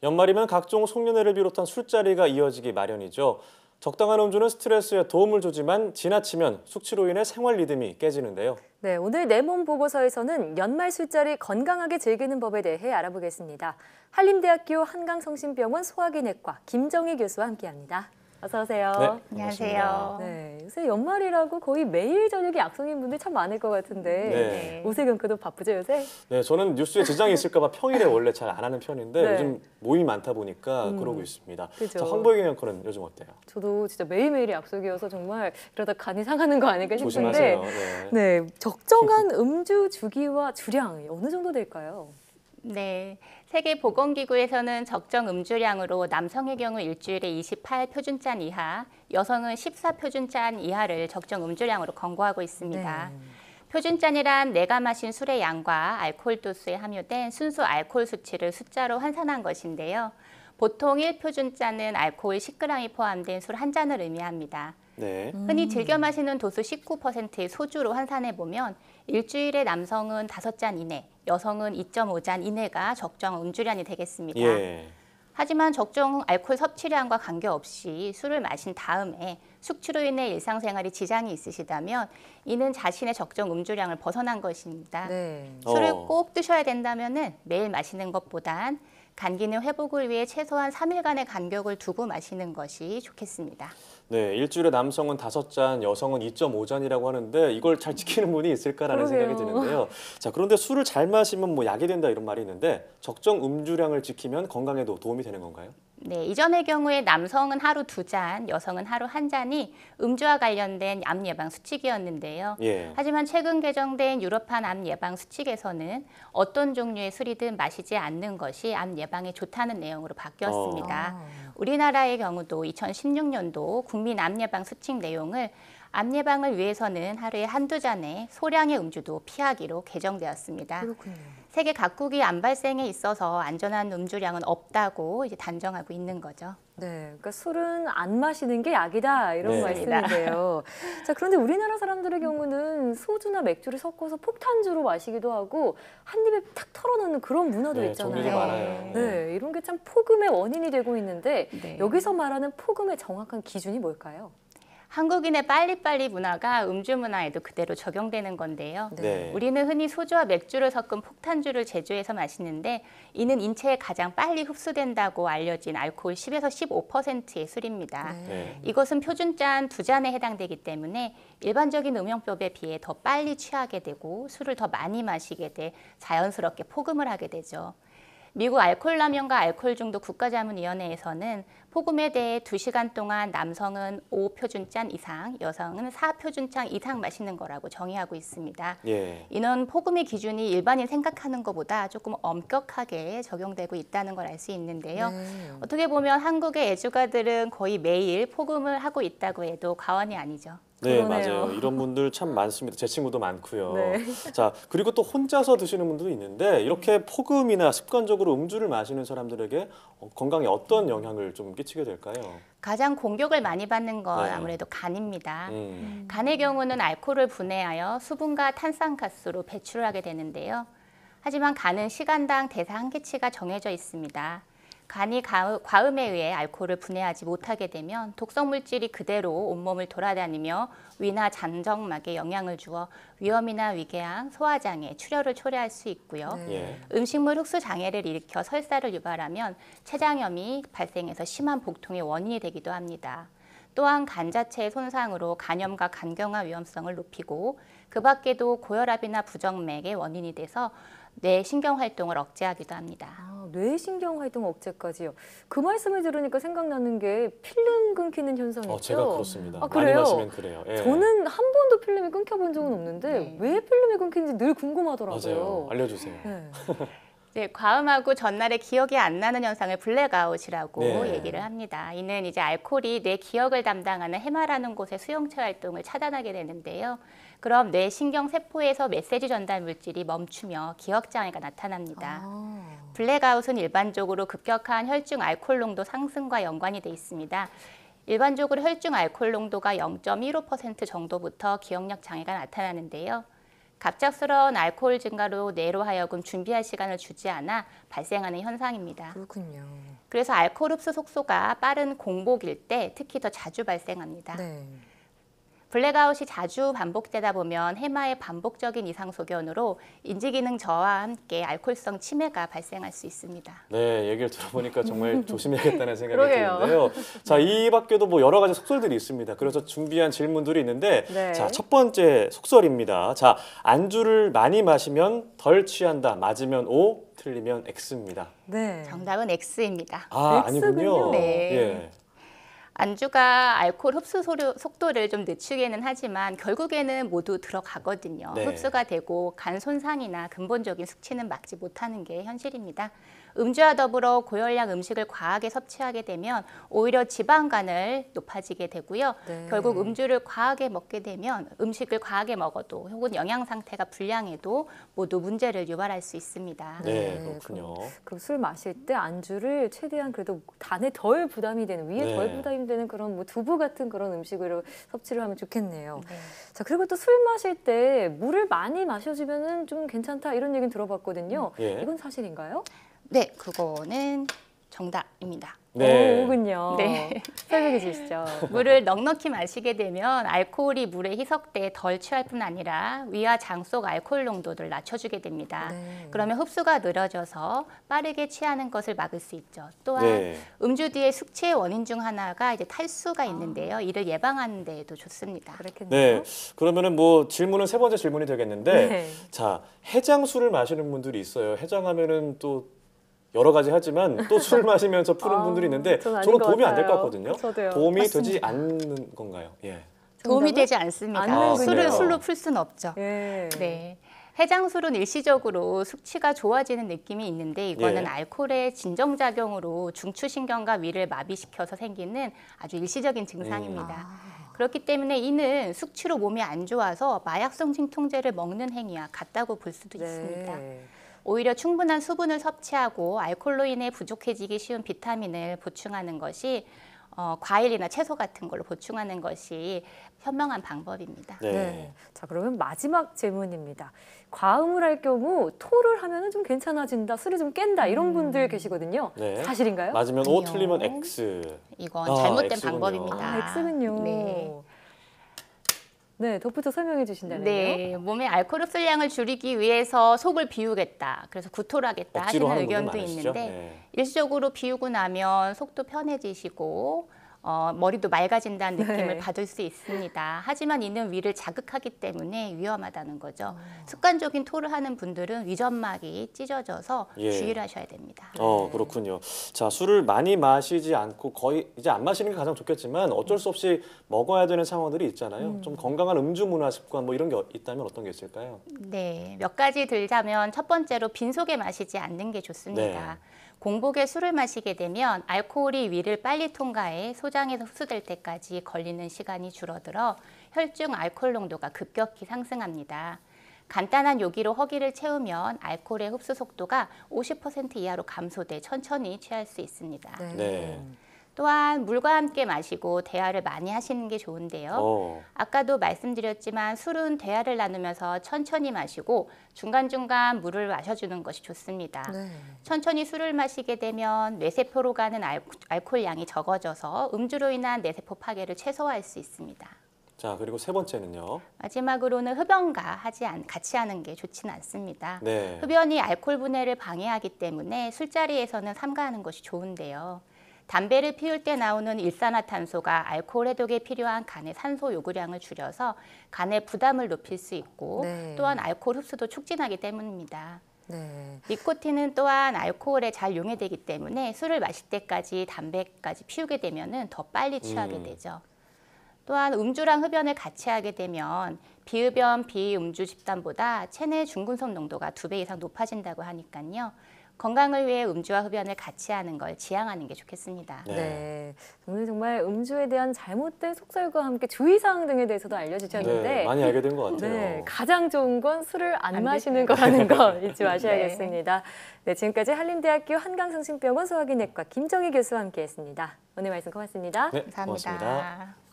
연말이면 각종 송년회를 비롯한 술자리가 이어지기 마련이죠. 적당한 음주는 스트레스에 도움을 주지만 지나치면 숙취로 인해 생활 리듬이 깨지는데요. 네, 오늘 내 몸 보고서에서는 연말 술자리 건강하게 즐기는 법에 대해 알아보겠습니다. 한림대학교 한강성심병원 소화기내과 김정희 교수와 함께합니다. 어서 오세요. 네, 안녕하세요. 네, 요새 연말이라고 거의 매일 저녁에 약속인 분들 참 많을 것 같은데 네. 오세경 교도 바쁘죠 요새? 네, 저는 뉴스에 지장이 있을까 봐 평일에 원래 잘 안 하는 편인데 네. 요즘 모임이 많다 보니까 그러고 있습니다. 그죠. 자, 황보경 앵커는 요즘 어때요? 저도 진짜 매일매일이 약속이어서 정말 이러다 간이 상하는 거 아닐까 싶은데 조심하세요. 네, 적정한 음주 주기와 주량이 어느 정도 될까요? 네, 세계보건기구에서는 적정 음주량으로 남성의 경우 일주일에 28표준잔 이하, 여성은 14표준잔 이하를 적정 음주량으로 권고하고 있습니다. 네. 표준잔이란 내가 마신 술의 양과 알코올 도수에 함유된 순수 알코올 수치를 숫자로 환산한 것인데요. 보통 1표준잔은 알코올 10g이 포함된 술 한 잔을 의미합니다. 네. 흔히 즐겨 마시는 도수 19%의 소주로 환산해 보면 일주일에 남성은 5잔 이내, 여성은 2.5잔 이내가 적정 음주량이 되겠습니다. 예. 하지만 적정 알코올 섭취량과 관계없이 술을 마신 다음에 숙취로 인해 일상생활에 지장이 있으시다면 이는 자신의 적정 음주량을 벗어난 것입니다. 네. 술을 꼭 드셔야 된다면 매일 마시는 것보단 간 기능 회복을 위해 최소한 3일간의 간격을 두고 마시는 것이 좋겠습니다. 네, 일주일에 남성은 5잔, 여성은 2.5잔이라고 하는데 이걸 잘 지키는 분이 있을까라는 그러게요. 생각이 드는데요. 자, 그런데 술을 잘 마시면 뭐 약이 된다 이런 말이 있는데 적정 음주량을 지키면 건강에도 도움이 되는 건가요? 네, 이전의 경우에 남성은 하루 2잔, 여성은 하루 1잔이 음주와 관련된 암 예방 수칙이었는데요. 예. 하지만 최근 개정된 유럽판 암 예방 수칙에서는 어떤 종류의 술이든 마시지 않는 것이 암 예방에 좋다는 내용으로 바뀌었습니다. 우리나라의 경우도 2016년도 국민 암 예방 수칙 내용을 암 예방을 위해서는 하루에 한두 잔의 소량의 음주도 피하기로 개정되었습니다. 그렇군요. 세계 각국이 암 발생에 있어서 안전한 음주량은 없다고 이제 단정하고 있는 거죠. 네, 그러니까 술은 안 마시는 게 약이다 이런 네. 말씀인데요. 자, 그런데 우리나라 사람들의 경우는 소주나 맥주를 섞어서 폭탄주로 마시기도 하고 한 입에 탁 털어놓는 그런 문화도 네, 있잖아요. 종류도 많아요. 네, 이런 게 참 폭음의 원인이 되고 있는데 네. 여기서 말하는 폭음의 정확한 기준이 뭘까요? 한국인의 빨리빨리 문화가 음주 문화에도 그대로 적용되는 건데요. 네. 우리는 흔히 소주와 맥주를 섞은 폭탄주를 제조해서 마시는데 이는 인체에 가장 빨리 흡수된다고 알려진 알코올 10에서 15%의 술입니다. 네. 이것은 표준잔 2잔에 해당되기 때문에 일반적인 음용법에 비해 더 빨리 취하게 되고 술을 더 많이 마시게 돼 자연스럽게 폭음을 하게 되죠. 미국 알코올라면과 알코올 중독 국가자문위원회에서는 폭음에 대해 2시간 동안 남성은 5표준잔 이상, 여성은 4표준잔 이상 마시는 거라고 정의하고 있습니다. 예. 이는 폭음의 기준이 일반인 생각하는 것보다 조금 엄격하게 적용되고 있다는 걸 알 수 있는데요. 어떻게 보면 한국의 애주가들은 거의 매일 폭음을 하고 있다고 해도 과언이 아니죠. 네, 그러네요. 맞아요. 이런 분들 참 많습니다. 제 친구도 많고요. 네. 자, 그리고 또 혼자서 드시는 분들도 있는데 이렇게 폭음이나 습관적으로 음주를 마시는 사람들에게 건강에 어떤 영향을 좀 끼치게 될까요? 가장 공격을 많이 받는 건 네. 아무래도 간입니다. 음. 간의 경우는 알코올을 분해하여 수분과 탄산가스로 배출을 하게 되는데요. 하지만 간은 시간당 대사 한계치가 정해져 있습니다. 간이 과음에 의해 알코올을 분해하지 못하게 되면 독성 물질이 그대로 온몸을 돌아다니며 위나 잔정막에 영향을 주어 위염이나 위궤양, 소화장애, 출혈을 초래할 수 있고요. 예. 음식물 흡수 장애를 일으켜 설사를 유발하면 췌장염이 발생해서 심한 복통의 원인이 되기도 합니다. 또한 간 자체의 손상으로 간염과 간경화 위험성을 높이고 그 밖에도 고혈압이나 부정맥의 원인이 돼서 뇌 신경 활동을 억제하기도 합니다. 아, 뇌신경 활동 억제까지요. 그 말씀을 들으니까 생각나는 게 필름 끊기는 현상이 있죠. 제가 그렇습니다. 아, 많이 그래요? 마시면 그래요. 예. 저는 한 번도 필름이 끊겨본 적은 없는데 네. 왜 필름이 끊기는지 늘 궁금하더라고요. 맞아요. 알려주세요. 네. 네, 과음하고 전날에 기억이 안 나는 현상을 블랙아웃이라고 네. 얘기를 합니다. 이는 이제 알코올이 뇌 기억을 담당하는 해마라는 곳의 수용체 활동을 차단하게 되는데요. 그럼 뇌 신경 세포에서 메시지 전달 물질이 멈추며 기억 장애가 나타납니다. 블랙아웃은 일반적으로 급격한 혈중 알코올 농도 상승과 연관이 돼 있습니다. 일반적으로 혈중 알코올 농도가 0.15% 정도부터 기억력 장애가 나타나는데요. 갑작스러운 알코올 증가로 뇌로 하여금 준비할 시간을 주지 않아 발생하는 현상입니다. 그렇군요. 그래서 알코올 흡수 속도가 빠른 공복일 때 특히 더 자주 발생합니다. 네. 블랙아웃이 자주 반복되다 보면 해마의 반복적인 이상 소견으로 인지기능 저하와 함께 알코올성 치매가 발생할 수 있습니다. 네, 얘기를 들어보니까 정말 조심해야겠다는 생각이 그러게요. 드는데요. 자, 이 밖에도 뭐 여러 가지 속설들이 있습니다. 그래서 준비한 질문들이 있는데, 네. 자, 첫 번째 속설입니다. 자, 안주를 많이 마시면 덜 취한다. 맞으면 O, 틀리면 X입니다. 네. 정답은 X입니다. 아, X군요. 아니군요. 네. 예. 안주가 알코올 흡수 속도를 좀 늦추기는 하지만 결국에는 모두 들어가거든요. 네. 흡수가 되고 간 손상이나 근본적인 숙취는 막지 못하는 게 현실입니다. 음주와 더불어 고열량 음식을 과하게 섭취하게 되면 오히려 지방간을 높아지게 되고요. 네. 결국 음주를 과하게 먹게 되면 음식을 과하게 먹어도 혹은 영양 상태가 불량해도 모두 문제를 유발할 수 있습니다. 네, 네, 그렇군요. 그럼 술 마실 때 안주를 최대한 그래도 단에 덜 부담이 되는, 위에 네. 덜 부담이 되는 그런 뭐 두부 같은 그런 음식으로 섭취를 하면 좋겠네요. 네. 자, 그리고 또 술 마실 때 물을 많이 마셔주면은 좀 괜찮다 이런 얘기는 들어봤거든요. 예. 이건 사실인가요? 네, 그거는 정답입니다. 네. 오군요. 네. 설명해 주시죠. 물을 넉넉히 마시게 되면 알코올이 물에 희석돼 덜 취할 뿐 아니라 위와 장 속 알코올 농도를 낮춰주게 됩니다. 네. 그러면 흡수가 느려져서 빠르게 취하는 것을 막을 수 있죠. 또한 네. 음주 뒤에 숙취의 원인 중 하나가 이제 탈수가 있는데요. 이를 예방하는 데에도 좋습니다. 그렇겠네요. 네. 그러면은 뭐 질문은 세 번째 질문이 되겠는데, 네. 자, 해장술을 마시는 분들이 있어요. 해장하면은 또 여러 가지 하지만 또 술 마시면서 푸는 아, 분들이 있는데 전 아닌 저는 것 도움이 안 될 것 같아요. 같거든요. 저도요. 도움이 되지 맞습니다. 않는 건가요? 예. 도움이 정답은? 되지 않습니다. 않는군요. 술을 술로 풀 수는 없죠. 예. 네. 해장술은 일시적으로 숙취가 좋아지는 느낌이 있는데 이거는 예. 알코올의 진정작용으로 중추신경과 위를 마비시켜서 생기는 아주 일시적인 증상입니다. 그렇기 때문에 이는 숙취로 몸이 안 좋아서 마약성 진통제를 먹는 행위와 같다고 볼 수도 있습니다. 네. 오히려 충분한 수분을 섭취하고 알코올로 인해 부족해지기 쉬운 비타민을 보충하는 것이 과일이나 채소 같은 걸로 보충하는 것이 현명한 방법입니다. 네. 네. 자, 그러면 마지막 질문입니다. 과음을 할 경우 토를 하면은 좀 괜찮아진다, 술이 좀 깬다 이런 분들 계시거든요. 네. 사실인가요? 맞으면 O, 아니요. 틀리면 X. 이건 아, 잘못된 X군요. 방법입니다. 아, X군요. 네. 네, 덧붙여 설명해 주신다면요. 네, 몸의 알코올 흡수량을 줄이기 위해서 속을 비우겠다. 그래서 구토를 하겠다 억지로 하시는 하는 분들 의견도 많으시죠? 있는데 네. 일시적으로 비우고 나면 속도 편해지시고 머리도 맑아진다는 느낌을 네. 받을 수 있습니다. 하지만 이는 위를 자극하기 때문에 위험하다는 거죠. 습관적인 토를 하는 분들은 위점막이 찢어져서 예. 주의를 하셔야 됩니다. 그렇군요. 자, 술을 많이 마시지 않고 거의 이제 안 마시는 게 가장 좋겠지만 어쩔 수 없이 먹어야 되는 상황들이 있잖아요. 좀 건강한 음주 문화 습관 뭐 이런 게 있다면 어떤 게 있을까요? 네, 몇 가지 들자면 첫 번째로 빈속에 마시지 않는 게 좋습니다. 네. 공복에 술을 마시게 되면 알코올이 위를 빨리 통과해 소장에서 흡수될 때까지 걸리는 시간이 줄어들어 혈중 알코올 농도가 급격히 상승합니다. 간단한 요기로 허기를 채우면 알코올의 흡수 속도가 50% 이하로 감소돼 천천히 취할 수 있습니다. 네. 또한 물과 함께 마시고 대화를 많이 하시는 게 좋은데요. 아까도 말씀드렸지만 술은 대화를 나누면서 천천히 마시고 중간중간 물을 마셔주는 것이 좋습니다. 네. 천천히 술을 마시게 되면 뇌세포로 가는 알코올 양이 적어져서 음주로 인한 뇌세포 파괴를 최소화할 수 있습니다. 자, 그리고 세 번째는요. 마지막으로는 흡연과 같이 하는 게 좋지는 않습니다. 네. 흡연이 알코올 분해를 방해하기 때문에 술자리에서는 삼가하는 것이 좋은데요. 담배를 피울 때 나오는 일산화탄소가 알코올 해독에 필요한 간의 산소 요구량을 줄여서 간의 부담을 높일 수 있고 네. 또한 알코올 흡수도 촉진하기 때문입니다. 네. 니코틴은 또한 알코올에 잘 용해되기 때문에 술을 마실 때까지 담배까지 피우게 되면 더 빨리 취하게 되죠. 또한 음주랑 흡연을 같이 하게 되면 비흡연, 비음주 집단보다 체내 중금속 농도가 2배 이상 높아진다고 하니까요. 건강을 위해 음주와 흡연을 같이 하는 걸 지향하는 게 좋겠습니다. 네. 오늘 정말 음주에 대한 잘못된 속설과 함께 주의사항 등에 대해서도 알려주셨는데 네, 많이 알게 된 것 같아요. 네, 가장 좋은 건 술을 안 안 마시는 드세요. 거라는 거 잊지 마셔야겠습니다. 네, 지금까지 한림대학교 한강성심병원 소화기내과 김정희 교수와 함께했습니다. 오늘 말씀 고맙습니다. 네, 감사합니다. 고맙습니다.